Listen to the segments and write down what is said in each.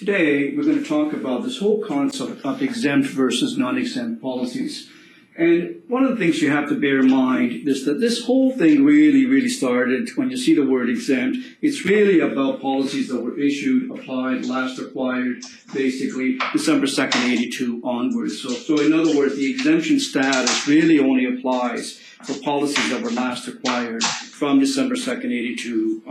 Today, we're going to talk about this whole concept of exempt versus non-exempt policies. And one of the things you have to bear in mind is that this whole thing really started when you see the word exempt. It's really about policies that were issued, applied, last acquired, basically December 2nd, 82 onwards. So in other words, the exemption status really only applies for policies that were last acquired from December 2nd, 82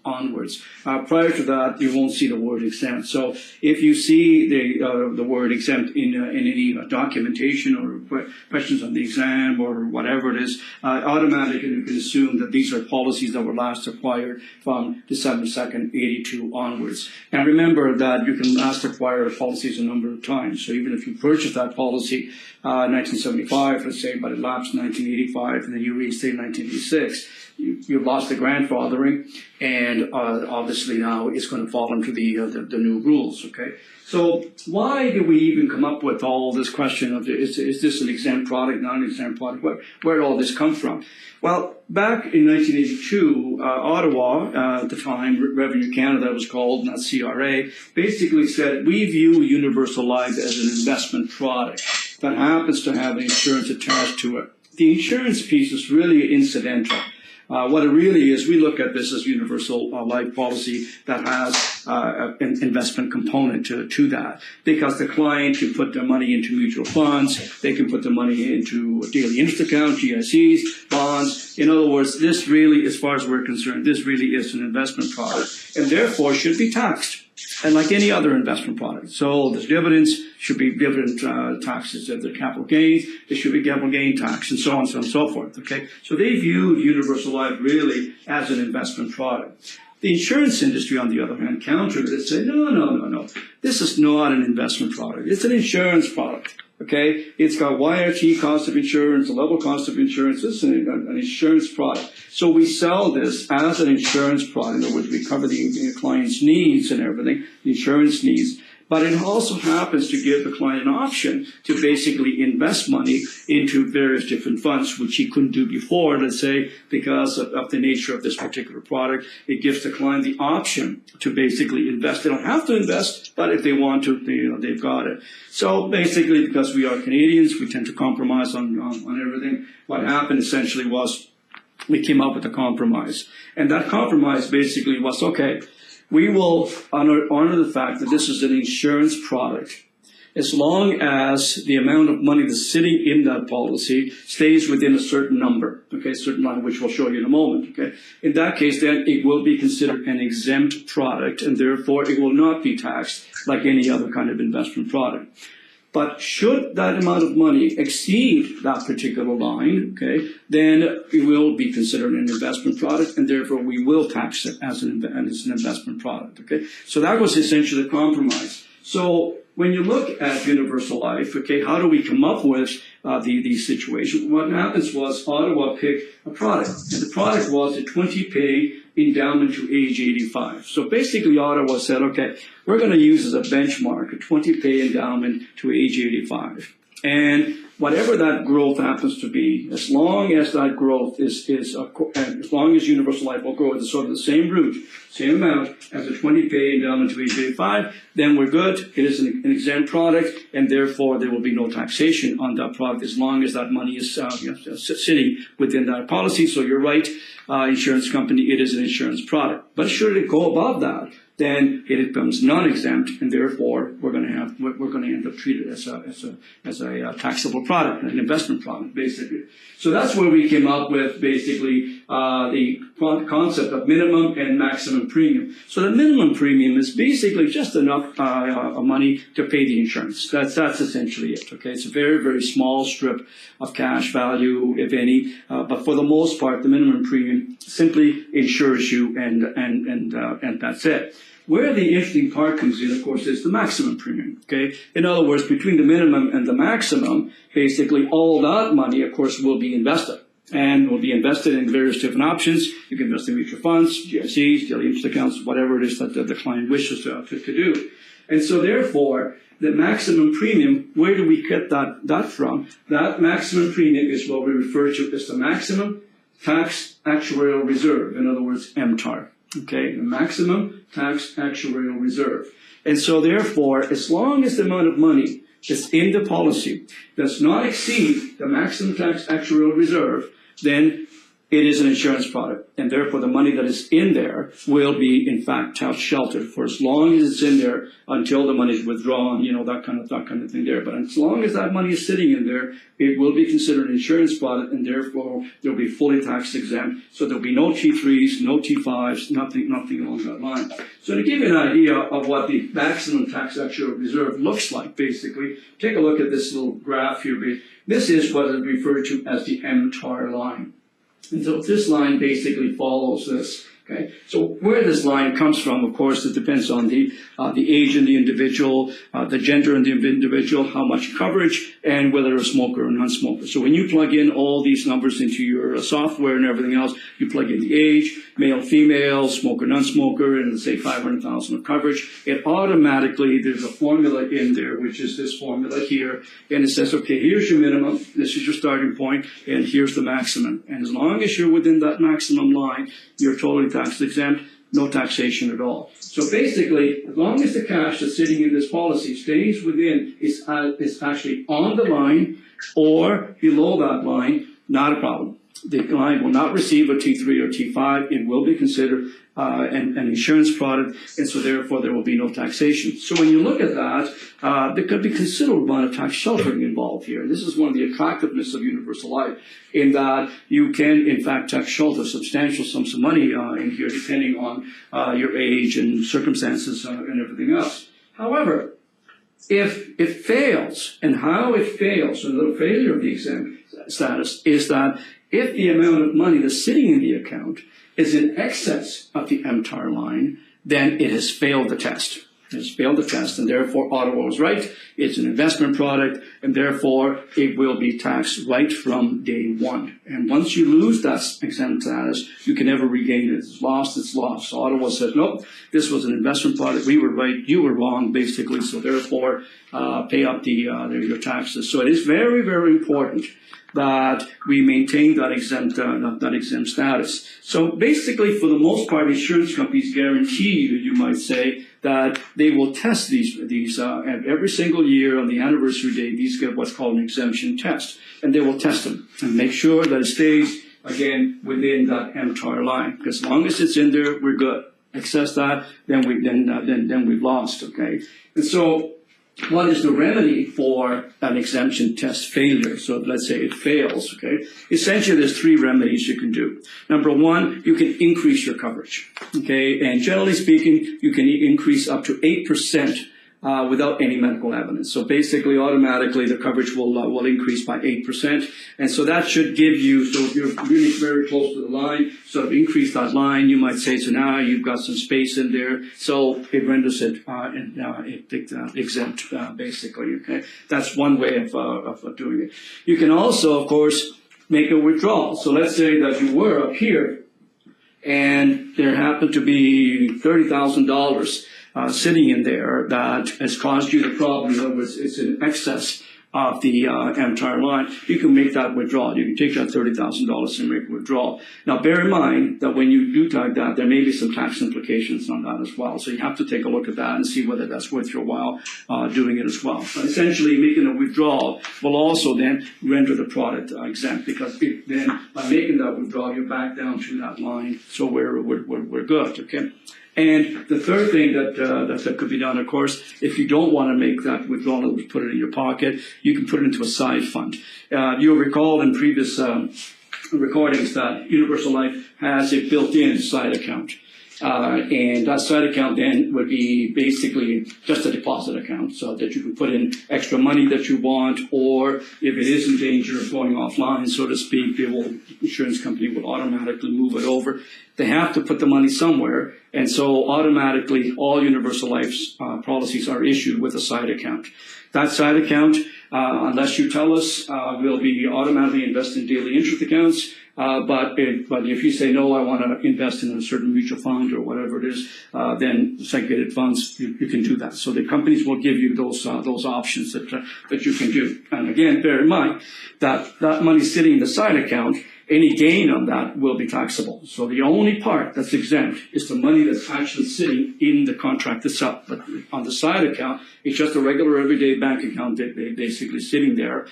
onwards. Prior to that, you won't see the word exempt. So if you see the word exempt in any documentation or questions on the exam or whatever it is, automatically you can assume that these are policies that were last acquired from December 2nd, 82 onwards. And remember that you can last acquire policies a number of times. So even if you purchase that policy 1975, let's say, but it lapsed 1985, and then you reinstate in 1986, you've lost the grandfathering, and obviously now it's going to fall into the new rules, okay? So why do we even come up with all this question of is this an exempt product, non-exempt product? Where did all this come from? Well, back in 1982, Ottawa, at the time, Revenue Canada was called, not CRA, basically said, we view universal life as an investment product that happens to have insurance attached to it. The insurance piece is really incidental. What it really is, we look at this as universal life policy that has an investment component to that, because the client can put their money into mutual funds, they can put their money into a daily interest account, GICs, bonds. In other words, this really, as far as we're concerned, this really is an investment product, and therefore should be taxed, and like any other investment product. So the dividends should be dividend taxes. If they're capital gains, there should be capital gain tax, and so on and so forth. Okay, so they view universal life really as an investment product. The insurance industry, on the other hand, countered it and said, no. This is not an investment product. It's an insurance product. Okay, it's got YRT cost of insurance, a level cost of insurance. This is an insurance product. So we sell this as an insurance product. In other words, we cover the client's needs and everything, the insurance needs. But it also happens to give the client an option to basically invest money into various different funds, which he couldn't do before, let's say, because of the nature of this particular product. It gives the client the option to basically invest. They don't have to invest, but if they want to, they've got it. So basically, because we are Canadians, we tend to compromise on everything. What happened essentially was we came up with a compromise. And that compromise basically was, okay, we will honor the fact that this is an insurance product as long as the amount of money that's sitting in that policy stays within a certain number, okay, a certain line, which we'll show you in a moment, okay. In that case, then it will be considered an exempt product, and therefore it will not be taxed like any other kind of investment product. But should that amount of money exceed that particular line, okay, then it will be considered an investment product, and therefore we will tax it as an investment product, okay? So that was essentially the compromise. So when you look at universal life, okay, how do we come up with the situation? What happens was Ottawa picked a product, and the product was a 20-pay endowment to age 85. So basically Ottawa said, okay, we're going to use as a benchmark a 20-pay endowment to age 85. And whatever that growth happens to be, as long as that growth as long as universal life will grow at sort of the same route, same amount as a 20-pay endowment to age 85, then we're good. It is an exempt product, and therefore there will be no taxation on that product as long as that money is sitting within that policy. So you're right, insurance company, it is an insurance product. But should it go above that, then it becomes non-exempt, and therefore we're going to end up treated as a taxable product, an investment product, basically. So that's where we came up with basically the concept of minimum and maximum premium. So the minimum premium is basically just enough money to pay the insurance. That's essentially it. Okay, it's a very small strip of cash value, if any. But for the most part, the minimum premium simply insures you, and that's it. Where the interesting part comes in, of course, is the maximum premium, okay? In other words, between the minimum and the maximum, basically all that money, of course, will be invested. And will be invested in various different options. You can invest in mutual funds, GICs, daily interest accounts, whatever it is that the client wishes to do. And so therefore, the maximum premium, where do we get that from? That maximum premium is what we refer to as the maximum tax actuarial reserve, in other words, MTAR. Okay, the maximum tax actuarial reserve. And so therefore, as long as the amount of money that's in the policy does not exceed the maximum tax actuarial reserve, then it is an insurance product. And therefore, the money that is in there will be, in fact, tax sheltered for as long as it's in there until the money is withdrawn, that kind of thing there. But as long as that money is sitting in there, it will be considered an insurance product, and therefore, they'll be fully tax exempt. So there'll be no T3s, no T5s, nothing along that line. So to give you an idea of what the maximum tax actuarial reserve looks like, basically, take a look at this little graph here. This is what is referred to as the MTAR line. And so this line basically follows this. Okay, so where this line comes from, of course, it depends on the age of the individual, the gender of the individual, how much coverage, and whether they're a smoker or non-smoker. So when you plug in all these numbers into your software and everything else, you plug in the age, male, female, smoker, non-smoker, and say 500,000 of coverage. It automatically, there's a formula in there, which is this formula here, and it says, okay, here's your minimum, this is your starting point, and here's the maximum. And as long as you're within that maximum line, you're totally tax exempt, no taxation at all. So basically, as long as the cash that's sitting in this policy stays within, is actually on the line or below that line, not a problem. The line will not receive a T3 or T5. It will be considered an insurance product, and so therefore there will be no taxation. So when you look at that, there could be considerable amount of tax sheltering involved here. And this is one of the attractiveness of universal life, in that you can, in fact, tax shelter substantial sums of money in here, depending on your age and circumstances and everything else. However, if it fails, and how it fails, so the failure of the exempt status is that if the amount of money that's sitting in the account is in excess of the MTAR line, then it has failed the test. It has failed the test, and therefore Ottawa was right. It's an investment product, and therefore it will be taxed right from day one. And once you lose that exempt status, you can never regain it. It's lost, it's lost. So Ottawa said, nope, this was an investment product. We were right, you were wrong, basically. So therefore, pay up your taxes. So it is very, very important that we maintain that exempt status. So basically, for the most part, insurance companies guarantee you might say, that they will test these every single year on the anniversary date. These get what's called an exemption test, and they will test them and make sure that it stays again within that MTAR line. Because as long as it's in there, we're good. Excess that, then we've lost. Okay, and so, what is the remedy for an exemption test failure? So let's say it fails, okay? Essentially, there's three remedies you can do. Number one, you can increase your coverage, okay? And generally speaking, you can increase up to 8% without any medical evidence. So basically, automatically, the coverage will increase by 8%. And so that should give you, so if you're really very close to the line, sort of increase that line, you might say, so now you've got some space in there. So it renders it exempt, basically, okay? That's one way of doing it. You can also, of course, make a withdrawal. So let's say that you were up here, and there happened to be $30,000 sitting in there that has caused you the problem. In other words, it's in excess of the MTAR line. You can make that withdrawal. You can take that $30,000 and make a withdrawal. Now, bear in mind that when you do that, there may be some tax implications on that as well. So you have to take a look at that and see whether that's worth your while doing it as well. But essentially, making a withdrawal will also then render the product exempt, because then by making that withdrawal, you're back down to that line. So we're good, okay? And the third thing that could be done, of course, if you don't want to make that withdrawal, put it in your pocket, you can put it into a side fund. You'll recall in previous recordings that Universal Life has a built-in side account. And that side account then would be basically just a deposit account, so that you can put in extra money that you want, or if it is in danger of going offline, so to speak, the insurance company will automatically move it over. They have to put the money somewhere, and so automatically all Universal Life's policies are issued with a side account. That side account, unless you tell us, will be automatically invested in daily interest accounts. But if you say, no, I want to invest in a certain mutual fund or whatever it is, then segregated funds, you can do that. So the companies will give you those options that you can do. And again, bear in mind that that money sitting in the side account any gain on that will be taxable. So the only part that's exempt is the money that's actually sitting in the contract itself. But on the side account, it's just a regular everyday bank account that basically sitting there,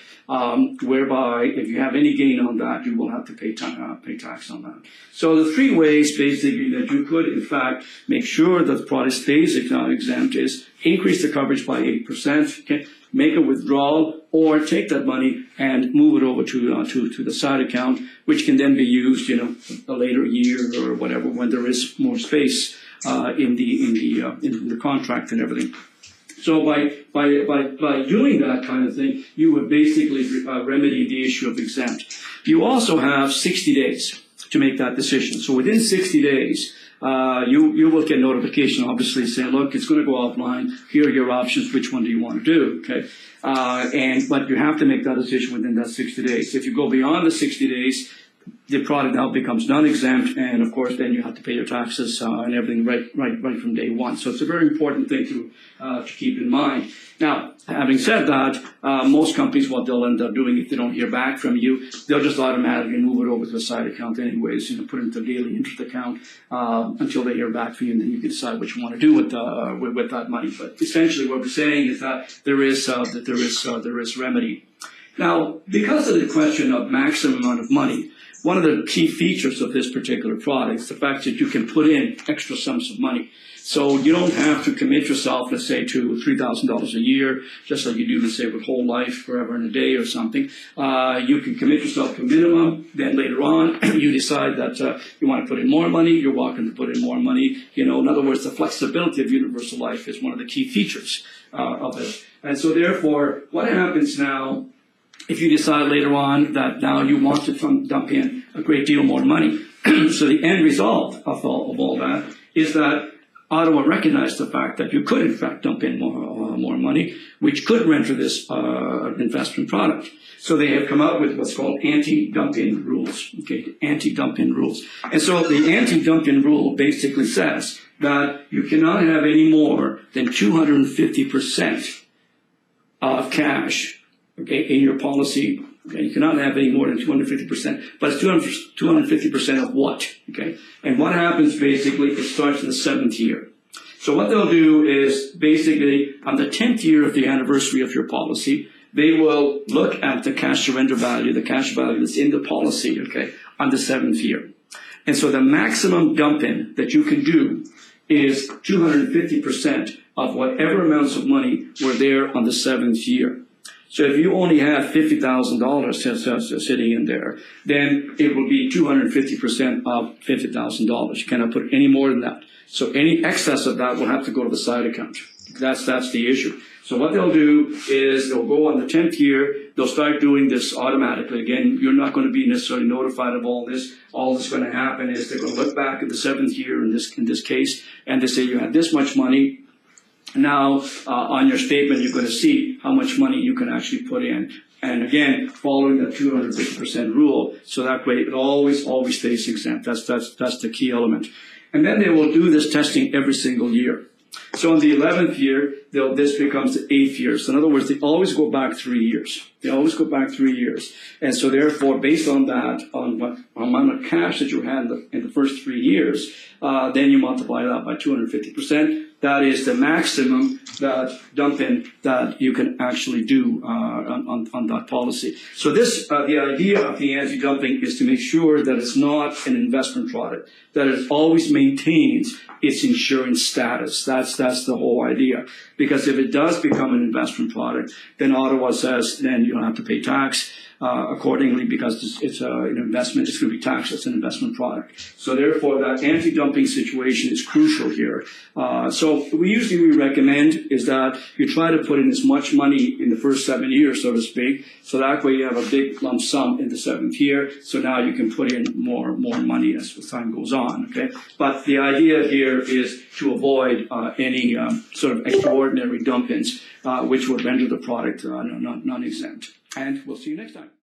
whereby if you have any gain on that, you will have to pay tax on that. So the three ways basically that you could, in fact, make sure that the product stays exempt is increase the coverage by 8%, okay? Make a withdrawal, or take that money and move it over to the side account, which can then be used, a later year or whatever when there is more space in the contract and everything. So by doing that kind of thing, you would basically remedy the issue of exempt. You also have 60 days to make that decision. So within 60 days, you will get notification, obviously, saying, look, it's going to go offline. Here are your options. Which one do you want to do? Okay. But you have to make that decision within that 60 days. If you go beyond the 60 days, the product now becomes non-exempt, and of course, then you have to pay your taxes and everything right from day one. So it's a very important thing to keep in mind. Now, having said that, most companies, what they'll end up doing if they don't hear back from you, they'll just automatically move it over to a side account anyways, put it into a daily interest account until they hear back from you, and then you can decide what you want to do with that money. But essentially, what we're saying is that there is remedy. Now, because of the question of maximum amount of money, one of the key features of this particular product is the fact that you can put in extra sums of money. So you don't have to commit yourself, let's say, to $3,000 a year, just like you do, let's say, with whole life, forever and a day or something. You can commit yourself to a minimum. Then later on, you decide that you want to put in more money. You're welcome to put in more money. In other words, the flexibility of universal life is one of the key features of it. And so therefore, what happens now, if you decide later on that now you want to dump in a great deal more money, so the end result of all that is that Ottawa recognized the fact that you could, in fact, dump in more money, which could render this investment product. So they have come out with what's called anti-dump-in rules. Okay, anti-dump-in rules. And so the anti-dump-in rule basically says that you cannot have any more than 250% of cash, okay, in your policy. Okay, you cannot have any more than 250%, but it's 250% of what? Okay, and what happens basically? It starts in the 7th year. So what they'll do is basically on the 10th year of the anniversary of your policy, they will look at the cash surrender value, the cash value that's in the policy, okay, on the 7th year. And so the maximum dump-in that you can do is 250% of whatever amounts of money were there on the 7th year. So if you only have $50,000 sitting in there, then it will be 250% of $50,000. You cannot put any more than that. So any excess of that will have to go to the side account. That's the issue. So what they'll do is they'll go on the 10th year, they'll start doing this automatically. Again, you're not going to be necessarily notified of all this. All that's going to happen is they're going to look back at the 7th year in this case, and they say you had this much money. Now, on your statement, you're going to see how much money you can actually put in. And again, following the 250% rule, so that way it always stays exempt. That's the key element. And then they will do this testing every single year. So in the 11th year, this becomes the 8th year. So in other words, they always go back 3 years. They always go back 3 years. And so therefore, based on that, on what amount of cash that you had in the first 3 years, then you multiply that by 250%. That is the maximum that dump-in that you can actually do on that policy. So this, the idea of the anti-dumping is to make sure that it's not an investment product, that it always maintains its insurance status. That's the whole idea. Because if it does become an investment product, then Ottawa says then you don't have to pay tax accordingly, because it's an investment. It's going to be taxed as an investment product. So therefore, that anti-dumping situation is crucial here. So we recommend is that you try to put in as much money in the first 7 years, so to speak, so that way you have a big lump sum in the 7th year. So now you can put in more money as time goes on. Okay, but the idea here is to avoid any sort of extraordinary dump-ins, which would render the product non-exempt. And we'll see you next time.